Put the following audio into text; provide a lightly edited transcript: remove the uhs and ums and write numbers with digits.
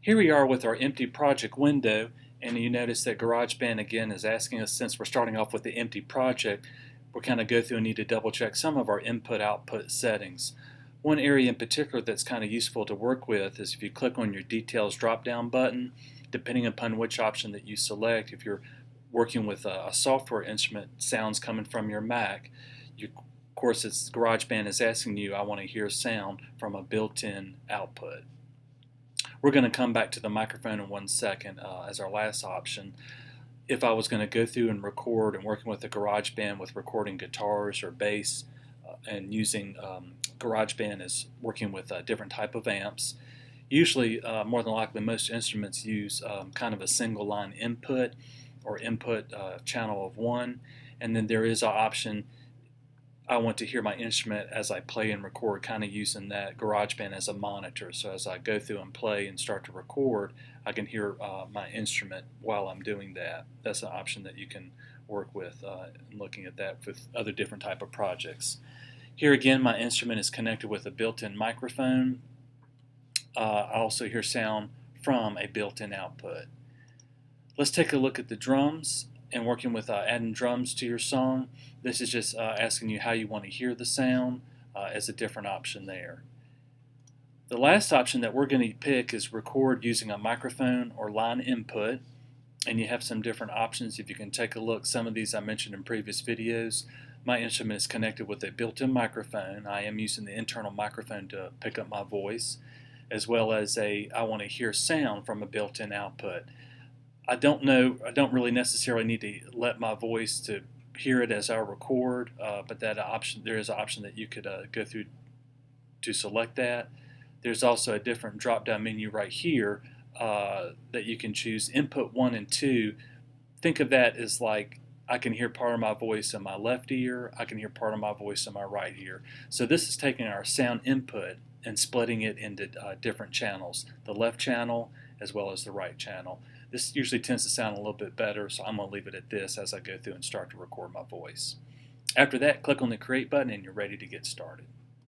Here we are with our empty project window, and you notice that GarageBand again is asking us, since we're starting off with the empty project, we're kind of go through and need to double check some of our input-output settings. One area in particular that's kind of useful to work with is if you click on your Details drop-down button, depending upon which option that you select, if you're working with a software instrument, sounds coming from your Mac, of course GarageBand is asking you, I want to hear sound from a built-in output. We're going to come back to the microphone in 1 second as our last option. If I was going to go through and record and working with the GarageBand with recording guitars or bass and using GarageBand as working with different type of amps, usually more than likely most instruments use kind of a single line input or input channel of 1, and then there is an option I want to hear my instrument as I play and record, kind of using that GarageBand as a monitor. So as I go through and play and start to record, I can hear my instrument while I'm doing that. That's an option that you can work with looking at that with other different type of projects. Here again, my instrument is connected with a built-in microphone. I also hear sound from a built-in output. Let's take a look at the drums and working with adding drums to your song. This is just asking you how you want to hear the sound as a different option there. The last option that we're going to pick is record using a microphone or line input, and you have some different options. If you can take a look, some of these I mentioned in previous videos. My instrument is connected with a built-in microphone. I am using the internal microphone to pick up my voice, as well as I want to hear sound from a built-in output. I don't really necessarily need to let my voice to hear it as I record, but that option, there is an option that you could go through to select that. There's also a different drop-down menu right here that you can choose input 1 and 2. Think of that as like I can hear part of my voice in my left ear, I can hear part of my voice in my right ear. So this is taking our sound input and splitting it into different channels, the left channel as well as the right channel. This usually tends to sound a little bit better, so I'm going to leave it at this as I go through and start to record my voice. After that, click on the Create button and you're ready to get started.